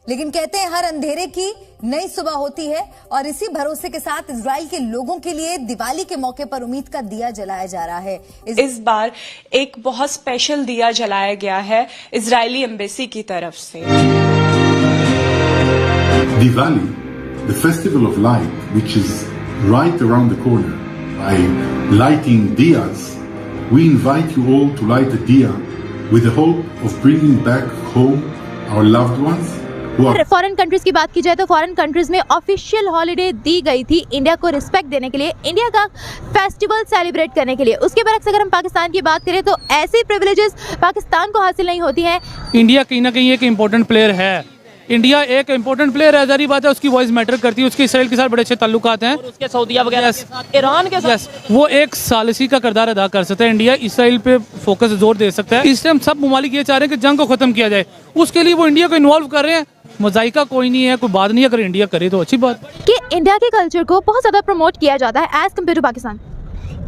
लेकिन कहते हैं हर अंधेरे की नई सुबह होती है और इसी भरोसे के साथ इजराइल के लोगों के लिए दिवाली के मौके पर उम्मीद का दिया जलाया जा रहा है। इस बार एक बहुत स्पेशल दिया जलाया गया है इजरायली एम्बेसी की तरफ से। Diwali, the festival of light, which is right around the corner, by lighting diyas, we invite you all to light a diya with the hope of bringing back home our loved ones. Foreign countries की बात की जाए तो foreign countries में official holiday दी गई थी India को respect देने के लिए, इंडिया का फेस्टिवल सेलिब्रेट करने के लिए। उसके बरक्स अगर हम पाकिस्तान की बात करें तो ऐसी प्रिविलेजेस पाकिस्तान को हासिल नहीं होती हैं। इंडिया कहीं ना कहीं एक इम्पोर्टेंट प्लेयर है, इंडिया एक इम्पोर्टेंट प्लेयर है, जारी बात है उसकी वॉइस मैटर करती है, उसके इसराइल के साथ बड़े अच्छे ताल्लुकात हैं, उसके सऊदीया वगैरह के साथ, ईरान के साथ वो एक सालिसी का किरदार अदा कर सकता है। इंडिया इसराइल पे फोकस जोर दे सकता है। इस टाइम सब ममालिक ये चाह रहे हैं कि जंग को खत्म किया जाए, उसके लिए वो इंडिया को इन्वॉल्व कर रहे हैं। मजाइका कोई नहीं है, कोई बात नहीं, अगर इंडिया करे तो अच्छी बात। कि इंडिया के कल्चर को बहुत ज़्यादा प्रमोट किया जाता है एज कम्पेयर टू पाकिस्तान।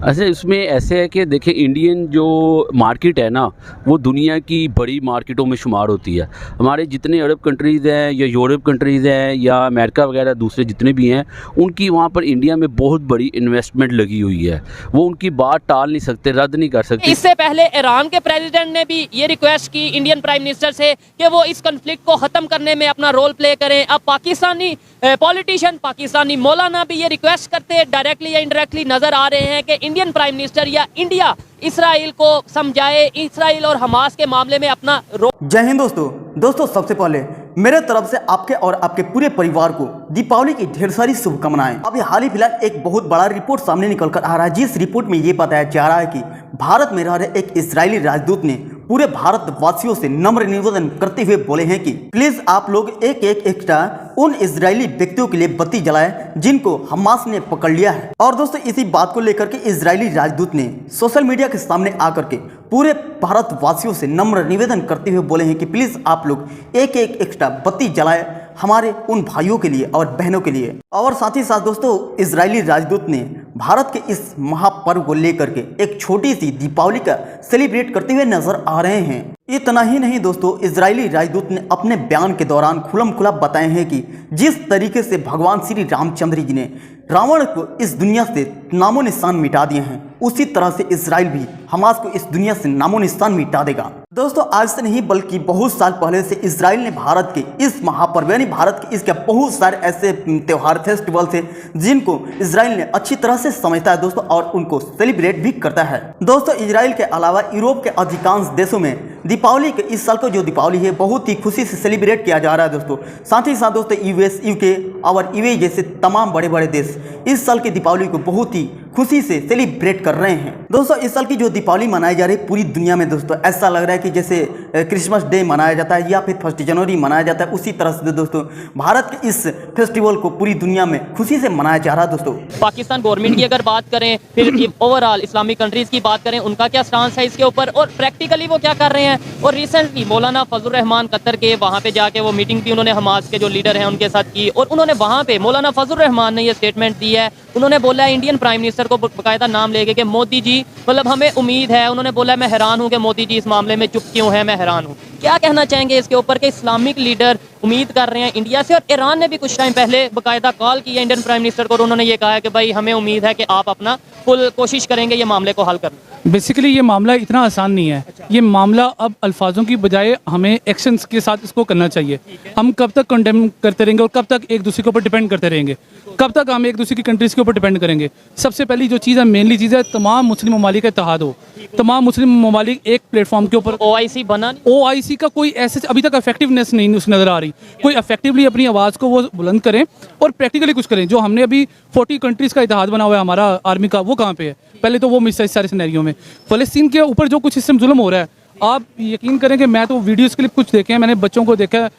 अच्छा, इसमें ऐसे है कि देखिए इंडियन जो मार्केट है ना वो दुनिया की बड़ी मार्केटों में शुमार होती है। हमारे जितने अरब कंट्रीज़ हैं या यूरोप कंट्रीज़ हैं या अमेरिका वगैरह दूसरे जितने भी हैं, उनकी वहाँ पर इंडिया में बहुत बड़ी इन्वेस्टमेंट लगी हुई है। वो उनकी बात टाल नहीं सकते, रद्द नहीं कर सकते। इससे पहले ईरान के प्रेसिडेंट ने भी ये रिक्वेस्ट की इंडियन प्राइम मिनिस्टर से कि वो इस कन्फ्लिक्ट को ख़त्म करने में अपना रोल प्ले करें। अब पाकिस्तानी पॉलिटिशियन, पाकिस्तानी मौलाना भी ये रिक्वेस्ट करते डायरेक्टली या इनडायरेक्टली नज़र आ रहे हैं कि इंडियन प्राइम मिनिस्टर या इंडिया इसराइल को समझाए, इसराइल और हमास के मामले में अपना जय हिंद दोस्तों सबसे पहले मेरे तरफ से आपके और आपके पूरे परिवार को दीपावली की ढेर सारी शुभकामनाएं। अभी हाल ही फिलहाल एक बहुत बड़ा रिपोर्ट सामने निकल कर आ रहा है, जिस रिपोर्ट में ये बताया जा रहा है कि भारत में रह रहे एक इजरायली राजदूत ने पूरे भारतवासियों से नम्र निवेदन करते हुए बोले हैं कि प्लीज आप लोग एक एक्स्ट्रा उन इजरायली व्यक्तियों के लिए बत्ती जलाए जिनको हमास ने पकड़ लिया है। और दोस्तों इसी बात को लेकर के इजरायली राजदूत ने सोशल मीडिया के सामने आकर के पूरे भारतवासियों से नम्र निवेदन करते हुए बोले हैं कि प्लीज आप लोग एक एक्स्ट्रा बत्ती जलाए हमारे उन भाइयों के लिए और बहनों के लिए। और साथ ही साथ दोस्तों इजरायली राजदूत ने भारत के इस महापर्व को लेकर के एक छोटी सी दीपावली का सेलिब्रेट करते हुए नजर आ रहे हैं। इतना ही नहीं दोस्तों, इजरायली राजदूत ने अपने बयान के दौरान खुलम खुला बताए हैं कि जिस तरीके से भगवान श्री रामचंद्र जी ने रावण को इस दुनिया से नामो निशान मिटा दिए हैं, उसी तरह से इजराइल भी हमास को इस दुनिया से नामो निशान मिटा देगा। दोस्तों आज से नहीं बल्कि बहुत साल पहले से इजराइल ने भारत के इस महापर्व यानी भारत के इसके बहुत सारे ऐसे त्योहार फेस्टिवल थे जिनको इजराइल ने अच्छी तरह से समझता है दोस्तों, और उनको सेलिब्रेट भी करता है। दोस्तों इजराइल के अलावा यूरोप के अधिकांश देशों में दीपावली के इस साल को जो दीपावली है बहुत ही खुशी से सेलिब्रेट किया जा रहा है दोस्तों। साथ ही साथ दोस्तों यूएस, यूके और यूएई जैसे तमाम बड़े बड़े देश इस साल की दीपावली को बहुत ही खुशी से सेलिब्रेट कर रहे हैं। दोस्तों इस साल की जो दीपावली मनाई जा रही है पूरी दुनिया में दोस्तों, ऐसा लग रहा है कि जैसे क्रिसमस डे मनाया जाता है या फिर 1 जनवरी मनाया जाता है, उसी तरह से दोस्तों भारत के इस फेस्टिवल को पूरी दुनिया में खुशी से मनाया जा रहा है। दोस्तों पाकिस्तान गवर्नमेंट की अगर बात करें, फिर ओवरऑल इस्लामिक कंट्रीज की बात करें, उनका क्या स्टांस है इसके ऊपर और प्रैक्टिकली वो क्या कर रहे हैं। और रिसेंटली मौलाना फजलुर रहमान कतर के वहाँ पे जाके वो मीटिंग भी उन्होंने हमास के जो लीडर हैं उनके साथ की, और उन्होंने वहाँ पे मौलाना फजलुर रहमान ने ये स्टेटमेंट दी है। उन्होंने बोला है इंडियन प्राइम मिनिस्टर को बाकायदा नाम लेके कि मोदी जी, मतलब हमें उम्मीद है, उन्होंने बोला मैं हैरान हूँ कि मोदी जी इस मामले में चुप क्यों है, मैं हैरान हूँ। क्या कहना चाहेंगे इसके ऊपर कि इस्लामिक लीडर उम्मीद कर रहे हैं इंडिया से, और ईरान ने भी कुछ टाइम पहले बाकायदा कॉल की है इंडियन प्राइम मिनिस्टर को और उन्होंने ये कहा है कि भाई हमें उम्मीद है कि आप अपना फुल कोशिश करेंगे ये मामले को हल करने। बेसिकली ये मामला इतना आसान नहीं है। ये मामला अब अल्फाजों की बजाय हमें एक्शंस के साथ इसको करना चाहिए। हम कब तक कंडेम करते रहेंगे और कब तक एक दूसरे के ऊपर डिपेंड करते रहेंगे, कब तक हम एक दूसरे की कंट्रीज़ के ऊपर डिपेंड करेंगे। सबसे पहली जो चीज़ है, मेनली चीज़ है, तमाम मुस्लिम ममालिक का इत्तेहाद हो, तमाम मुस्लिम ममालिक एक प्लेटफॉर्म के ऊपर। OIC बना, OIC का कोई ऐसे अभी तक इफेक्टिवनेस नहीं उसकी नज़र आ रही। कोई इफेक्टिवली अपनी आवाज़ को वो बुलंद करें और प्रैक्टिकली कुछ करें। जो हमने अभी 40 कंट्रीज़ का इत्तेहाद बना हुआ है हमारा आर्मी का, वो कहाँ पे है? पहले तो वो मिस है इस सारे सिनेरियो में। फ़लस्तीन के ऊपर जो कुछ सिस्टम जुल्म हो रहा है, आप यकीन करें कि मैं तो वीडियोज़ क्लिप कुछ देखे हैं, मैंने बच्चों को देखा है,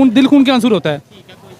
दिल खून के आंसू होता है।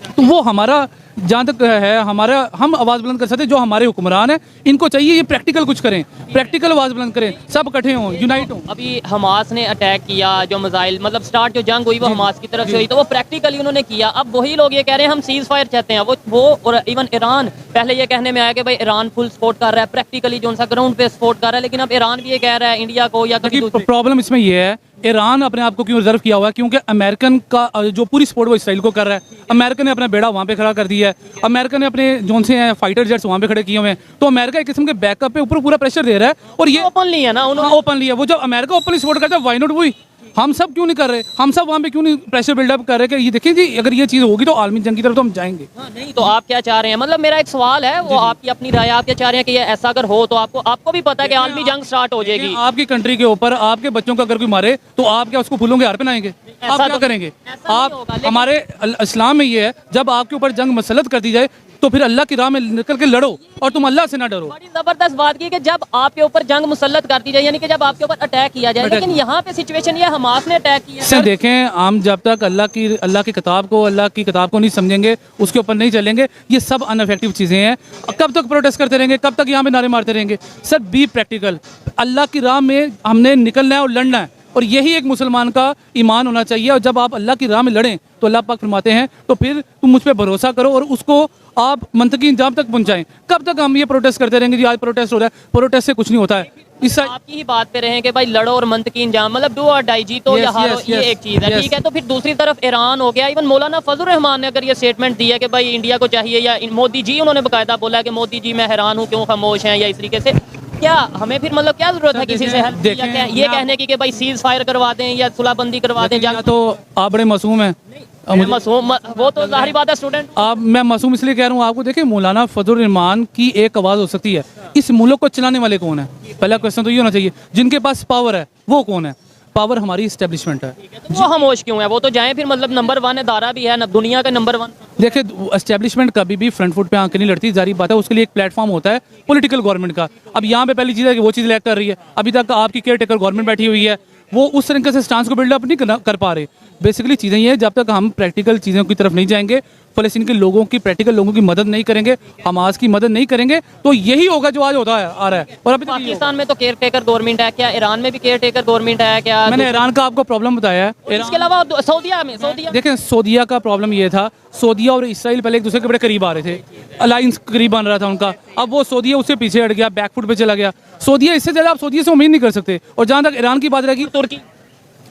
तो वो हमारा जहाँ तक है हमारा, हम आवाज़ बुलंद कर सकते हैं। जो हमारे हुक्मरान हैं इनको चाहिए ये प्रैक्टिकल कुछ करें, प्रैक्टिकल आवाज़ बुलंद करें, सब इकट्ठे हों, यूनाइट हों। अभी हमास ने अटैक किया, जो मिसाइल मतलब स्टार्ट जो जंग हुई वो हमास की तरफ से हुई, तो वो प्रैक्टिकली उन्होंने किया। अब वही लोग ये कह रहे हैं हम सीज फायर चाहते हैं, वो और इवन ईरान पहले ये कहने में आया कि भाई ईरान फुल सपोर्ट कर रहा है, प्रैक्टिकली जो उनका ग्राउंड पे सपोर्ट कर रहा है, लेकिन अब ईरान भी ये कह रहा है इंडिया को या कभी। प्रॉब्लम इसमें ये है ईरान अपने आप को क्यों रिजर्व किया हुआ है? क्योंकि अमेरिकन का जो पूरी सपोर्ट वो इसराइल को कर रहा है। अमेरिका ने अपना बेड़ा वहाँ पे खड़ा कर दिया है। अमेरिका ने अपने जोन से हैं फाइटर जेट्स वहाँ पे खड़े किए हुए हैं। तो अमेरिका एक किस्म के बैकअप पे ऊपर पूरा प्रेशर दे रहा है। और ये ओपनली है ना, उन्होंने ओपनली है। वो जब अमेरिका ओपनली सपोर्ट करता है, व्हाई नॉट वही? हम सब क्यों नहीं कर रहे? हम सब वहाँ पे क्यों नहीं प्रेशर बिल्डअप कर रहे कि ये देखिए जी, अगर ये चीज़ होगी तो आलमी जंग की तरफ तो हम जाएंगे। नहीं, तो आप क्या चाह रहे हैं? मतलब मेरा एक सवाल है, वो आपकी अपनी राय, आप क्या चाह रहे हैं कि ये ऐसा अगर हो तो आपको भी पता है कि आलमी जंग स्टार्ट हो जाएगी। आपकी कंट्री के ऊपर आपके बच्चों को अगर कोई मारे तो आप क्या उसको फूलों के हार पहनाएंगे? आप क्या करेंगे? आप हमारे इस्लाम में ये है, जब आपके ऊपर जंग मसलत कर दी जाए तो फिर अल्लाह की राह में निकल के लड़ो और तुम अल्लाह से ना डरो। बड़ी जबरदस्त बात की कि जब आपके ऊपर जंग मुसल्लत कर दी जाए, यानी कि जब आपके ऊपर अटैक किया जाए। लेकिन यहाँ पे सिचुएशन ये हमास ने अटैक किया है। देखें, हम जब तक अल्लाह की किताब को नहीं समझेंगे, उसके ऊपर नहीं चलेंगे, ये सब अनइफेक्टिव चीज़ें हैं। कब तक प्रोटेस्ट करते रहेंगे? कब तक यहाँ पे नारे मारते रहेंगे? Sir, be practical. अल्लाह की राह में हमने निकलना है और लड़ना है, और यही एक मुसलमान का ईमान होना चाहिए। और जब आप अल्लाह की राह में लड़ें तो अल्लाह पाक फरमाते हैं तो फिर तुम मुझ पर भरोसा करो और उसको आप मंतकी इंजाम तक पहुंचाएं। कब तक हम ये प्रोटेस्ट करते रहेंगे? जी आज प्रोटेस्ट हो रहा है, प्रोटेस्ट से कुछ नहीं होता है। इस आपकी ही बात पे रहें कि भाई लड़ो और मंतकी इंजाम, मतलब डू और डाई, जीतो या हारो, ये एक चीज़ है, ठीक है। तो फिर दूसरी तरफ ईरान हो गया। इवन मौलाना फजल रहमान ने अगर ये स्टेटमेंट दिया कि भाई इंडिया को चाहिए, या मोदी जी उन्होंने बाकायदा बोला कि मोदी जी मैं हैरान हूँ क्यों खामोश हैं, या इस तरीके से, क्या हमें फिर मतलब क्या जरूरत है किसी से हेल्प ये कहने की कि भाई सीज फायर करवा दें या सुलहबंदी करवा दें? तो आप बड़े मासूम हैं। वो तो जाहिर बात है स्टूडेंट। मैं मासूम इसलिए कह रहा हूँ आपको। देखिए, मौलाना फजल रहमान की एक आवाज़ हो सकती है। इस मुल्क को चलाने वाले कौन है? पहला क्वेश्चन तो ये होना चाहिए। जिनके पास पावर है वो कौन है? पावर हमारी इस्टेब्लिशमेंट है। तो वो खामोश क्यों है? वो तो जाए फिर, मतलब नंबर 1 अदारा भी है ना, दुनिया का नंबर 1। देखिए, एस्टेब्लिशमेंट कभी भी फ्रंट फुट पे आके नहीं लड़ती, जारी बात है। उसके लिए एक प्लेटफॉर्म होता है पॉलिटिकल गवर्नमेंट का। अब यहाँ पे पहली चीज़ है कि वो चीज़ लैक कर रही है। अभी तक आपकी केयर टेकर गवर्नमेंट बैठी हुई है, वो उस तरीके से स्टांस को बिल्डअप नहीं कर पा रहे। बेसिकली चीज़ें ये है, जब तक हम प्रैक्टिकल चीज़ों की तरफ नहीं जाएंगे, फ़लस्तीन के लोगों की, प्रैक्टिकल लोगों की मदद नहीं करेंगे, हमास की मदद नहीं करेंगे, तो यही होगा जो आज होता है आ रहा है। और अभी पाकिस्तान में तो केयर टेकर गवर्नमेंट है, क्या ईरान में भी केयर टेकर गवर्नमेंट है? क्या मैंने ईरान का आपको प्रॉब्लम बताया है। इसके अलावा सऊदिया देखें, सऊदिया का प्रॉब्लम ये था, सऊदिया और इसराइल पहले एक दूसरे के बड़े करीब आ रहे थे, अलायंस करीब बन रहा था उनका। अब वो सऊदिया उससे पीछे हट गया, बैकफुट पे चला गया। सऊदिया, इससे ज़्यादा आप सऊदिया से उम्मीद नहीं कर सकते। और जहाँ तक ईरान की बात रहेगी,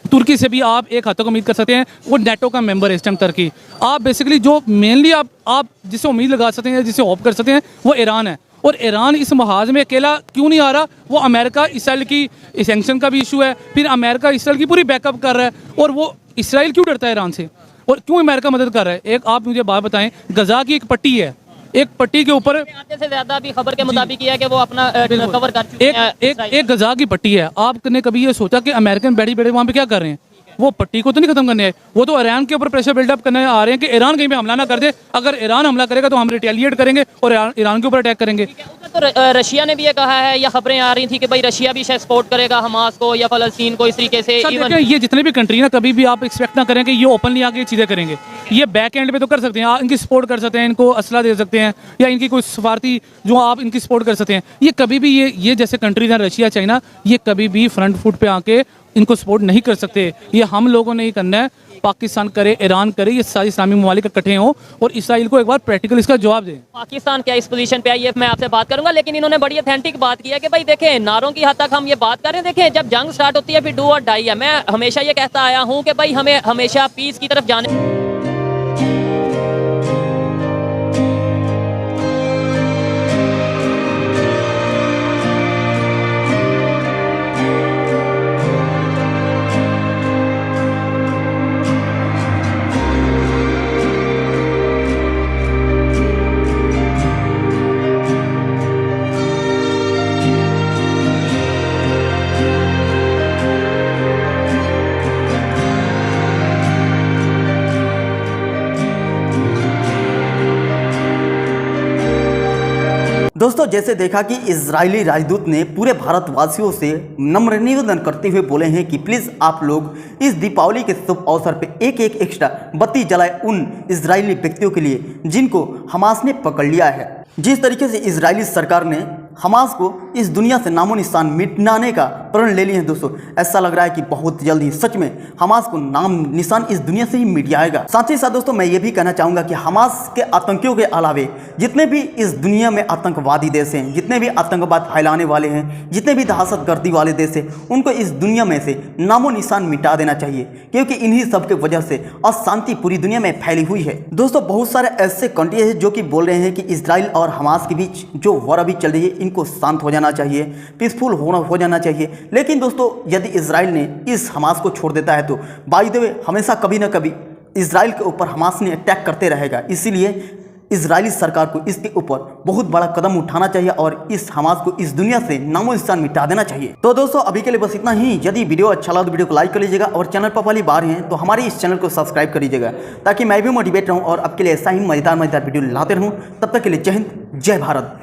तुर्की से भी आप एक हद तक उम्मीद कर सकते हैं। वो नेटो का मेंबर है इस टाइम तुर्की। आप बेसिकली जो मेनली आप जिससे उम्मीद लगा सकते हैं, जिससे होप कर सकते हैं, वो ईरान है। और ईरान इस महाज में अकेला क्यों नहीं आ रहा? वो अमेरिका इसराइल की सैंक्शन का भी इशू है, फिर अमेरिका इसराइल की पूरी बैकअप कर रहा है। और वो इसराइल क्यों डरता है ईरान से, और क्यों अमेरिका मदद कर रहा है? एक आप मुझे बात बताएं, गजा की एक पट्टी है, एक पट्टी के ऊपर आधे से ज्यादा भी खबर के मुताबिक है कि वो अपना कवर कर चुके हैं। एक गजा की पट्टी है। आपने कभी ये सोचा कि अमेरिकन बैठे बैठे वहाँ पे क्या कर रहे हैं? वो पट्टी को तो नहीं खत्म करने आए, वो तो ईरान के ऊपर प्रेशर बिल्डअप करने आ रहे हैं कि ईरान कहीं पे हमला ना कर दे। अगर ईरान हमला करेगा तो हम रिटेलिएट करेंगे और ईरान के ऊपर अटैक करेंगे। तो रशिया ने भी ये कहा है, या खबरें आ रही थी कि भाई रशिया भी शायद सपोर्ट करेगा हमास को या फलस्तीन को, इस तरीके से। ये जितने भी कंट्री ना, कभी भी आप एक्सपेक्ट ना करें कि ये ओपनली आके चीज़ें करेंगे। ये बैक एंड पे तो कर सकते हैं, इनकी सपोर्ट कर सकते हैं, इनको असला दे सकते हैं, या इनकी कोई सफारती जो आप इनकी सपोर्ट कर सकते हैं। ये कभी भी ये जैसे कंट्रीज हैं रशिया, चाइना, ये कभी भी फ्रंट फुट पे आके इनको सपोर्ट नहीं कर सकते। ये हम लोगों ने ही करना है। पाकिस्तान करे, ईरान करे, ये सारी इस्लामी ममालिक इकट्ठे हों और इसराइल को एक बार प्रैक्टिकल इसका जवाब दें। पाकिस्तान क्या इस पोजीशन पे आई है, मैं आपसे बात करूंगा। लेकिन इन्होंने बड़ी ऑथेंटिक बात की है कि भाई देखें, नारों की हद तक हम ये बात कर रहे हैं। देखें, जब जंग स्टार्ट होती है फिर डू और डाई है। मैं हमेशा ये कहता आया हूँ कि भाई हमें हमेशा पीस की तरफ जाने। दोस्तों, जैसे देखा कि इजरायली राजदूत ने पूरे भारतवासियों से नम्र निवेदन करते हुए बोले हैं कि प्लीज़ आप लोग इस दीपावली के शुभ अवसर पे एक एक्स्ट्रा बत्ती जलाए उन इजरायली व्यक्तियों के लिए जिनको हमास ने पकड़ लिया है। जिस तरीके से इजरायली सरकार ने हमास को इस दुनिया से नामो निशान मिटाने का प्रण ले लिए हैं दोस्तों। ऐसा लग रहा है कि बहुत जल्दी सच में हमास को नाम निशान इस दुनिया से ही मिट जाएगा। साथ ही साथ दोस्तों मैं ये भी कहना चाहूँगा कि हमास के आतंकियों के अलावे जितने भी इस दुनिया में आतंकवादी देश हैं, जितने भी आतंकवाद फैलाने वाले हैं, जितने भी दहशतगर्दी वाले देश हैं, उनको इस दुनिया में से नामो निशान मिटा देना चाहिए, क्योंकि इन्हीं सब के वजह से अशांति पूरी दुनिया में फैली हुई है। दोस्तों बहुत सारे ऐसे कंट्री हैं जो कि बोल रहे हैं कि इजराइल और हमास के बीच जो वॉर अभी चल रही है इनको शांत हो जाना चाहिए, पीसफुल हो जाना चाहिए। लेकिन दोस्तों यदि इजराइल ने इस हमास को छोड़ देता है तो बाय द वे हमेशा कभी ना कभी इजराइल के ऊपर हमास ने अटैक करते रहेगा। इसीलिए इजरायली सरकार को इसके ऊपर बहुत बड़ा कदम उठाना चाहिए और इस हमास को इस दुनिया से नामो निशान मिटा देना चाहिए। तो दोस्तों अभी के लिए बस इतना ही। यदि वीडियो अच्छा लगा तो वीडियो को लाइक कर लीजिएगा और चैनल पर पहली बार हैं तो हमारे इस चैनल को सब्सक्राइब कर लीजिएगा, ताकि मैं भी मोटिवेट रहूं और आपके लिए ऐसा ही मजेदार वीडियो लाते रहूं। तब तक के लिए जय हिंद, जय भारत।